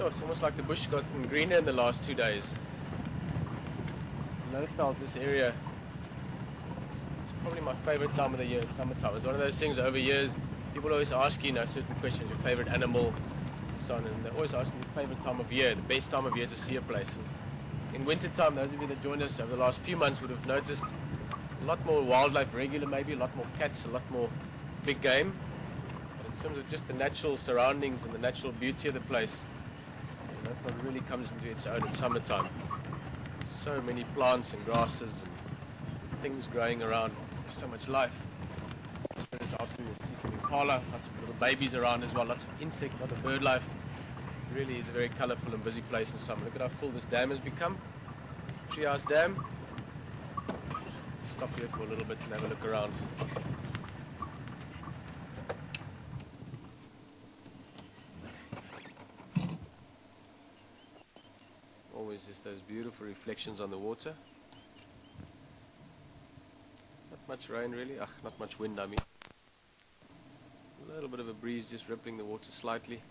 Yeah, it's almost like the bush got greener in the last 2 days. I felt this area, it's probably my favorite time of the year, summertime. It's one of those things over years, people always ask you, certain questions, your favorite animal, and so on, and they always ask me the favorite time of year, the best time of year to see a place. And in winter time, those of you that joined us over the last few months would have noticed a lot more wildlife regular, maybe a lot more cats, a lot more big game. But in terms of just the natural surroundings and the natural beauty of the place, that one really comes into its own in summertime. So many plants and grasses and things growing around. There's so much life. This afternoon you see some impala, lots of little babies around as well, lots of insects, lots of bird life. It really is a very colourful and busy place in summer. Look at how full this dam has become. Treehouse Dam. Stop here for a little bit and have a look around. Always just those beautiful reflections on the water. Not much rain really, not much wind I mean. A little bit of a breeze just rippling the water slightly.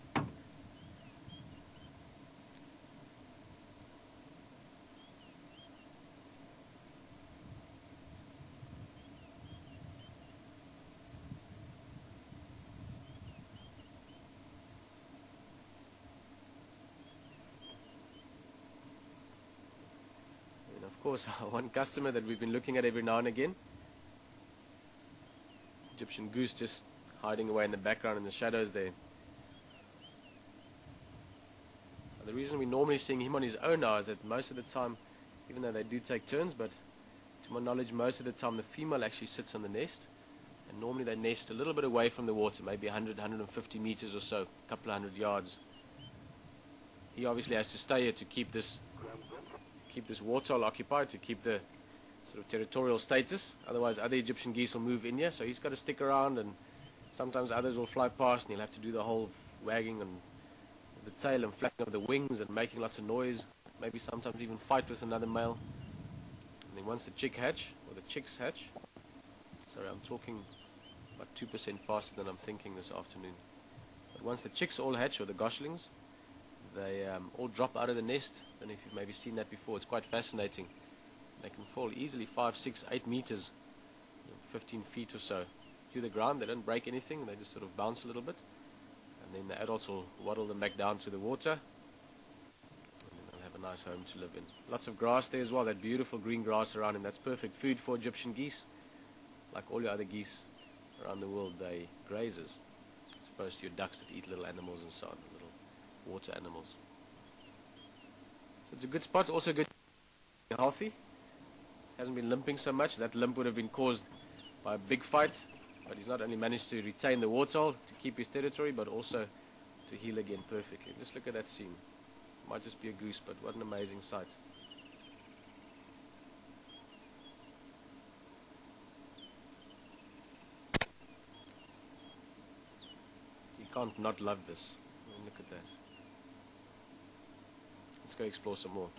Of course, one customer that we've been looking at every now and again, Egyptian goose just hiding away in the background in the shadows there. And the reason we're normally seeing him on his own now is that most of the time, even though they do take turns, but to my knowledge most of the time the female actually sits on the nest, and normally they nest a little bit away from the water, maybe 100, 150 meters or so, a couple of 100 yards. He obviously has to stay here to keep this warthol occupied, to keep the sort of territorial status. Otherwise other Egyptian geese will move in here, so he's got to stick around, and sometimes others will fly past and he'll have to do the whole wagging and the tail and flapping of the wings and making lots of noise, maybe sometimes even fight with another male. And then once the chicks hatch, sorry, I'm talking about 2% faster than I'm thinking this afternoon. But once the chicks all hatch, or the goslings, they all drop out of the nest. I don't know if you've maybe seen that before. It's quite fascinating. They can fall easily 5, 6, 8 meters, 15 feet or so to the ground. They don't break anything. They just sort of bounce a little bit. And then the adults will waddle them back down to the water. And then they'll have a nice home to live in. Lots of grass there as well. That beautiful green grass around him. That's perfect food for Egyptian geese. Like all your other geese around the world, they grazers. As opposed to your ducks that eat little animals and so on. Water animals. So it's a good spot, also good, healthy. It hasn't been limping so much. That limp would have been caused by a big fight, but he's not only managed to retain the warthol to keep his territory, but also to heal again perfectly. Just look at that scene. It might just be a goose, but what an amazing sight. You can't not love this. I mean, look at that. Let's go explore some more.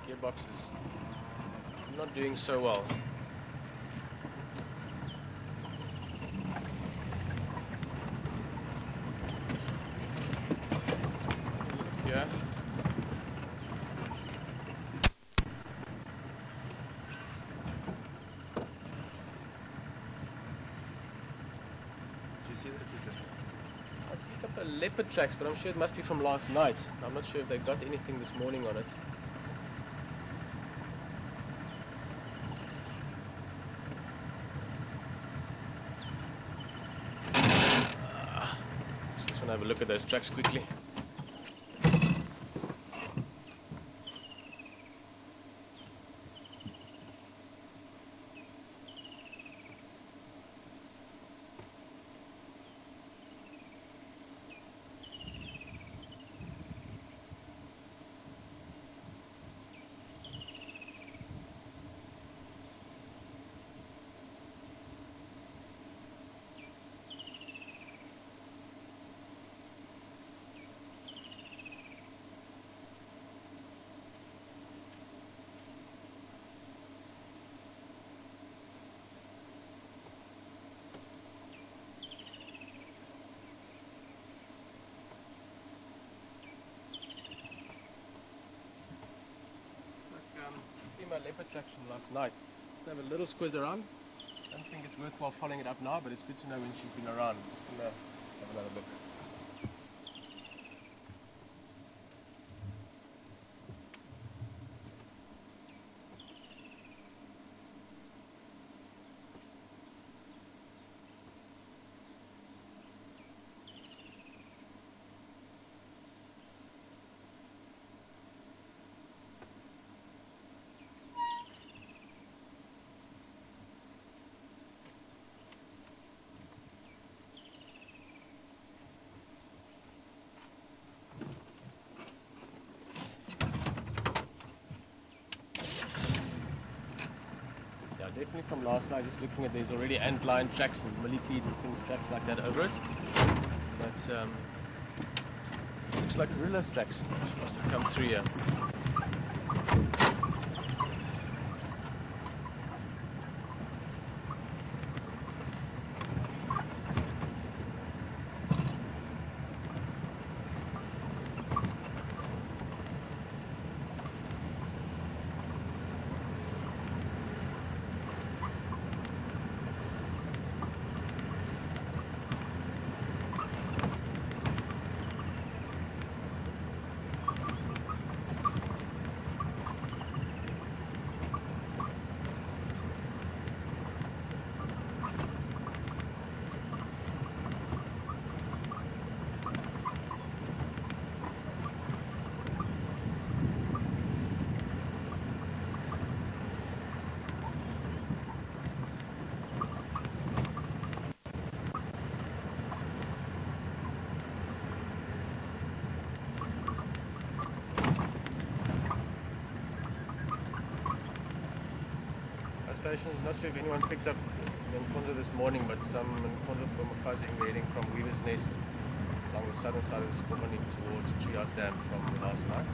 Gearbox is not doing so well. Yeah. see that, Peter? I see a couple of leopard tracks, but I'm sure it must be from last night. I'm not sure if they got anything this morning on it. Just want to have a look at those tracks quickly. My leopard tracks from last night. Let's have a little squiz around. I don't think it's worthwhile following it up now, but it's good to know when she's been around. Just gonna have another look. Definitely from last night, just looking at, there's already antline tracks and millipede and things, tracks like that over it. But looks like gorillas tracks. She must have come through here. Stations, not sure if anyone picked up the encounter this morning, but some encounter from Mufazing heading from Weaver's Nest along the southern side of the Skomani towards Trias Dam from last night.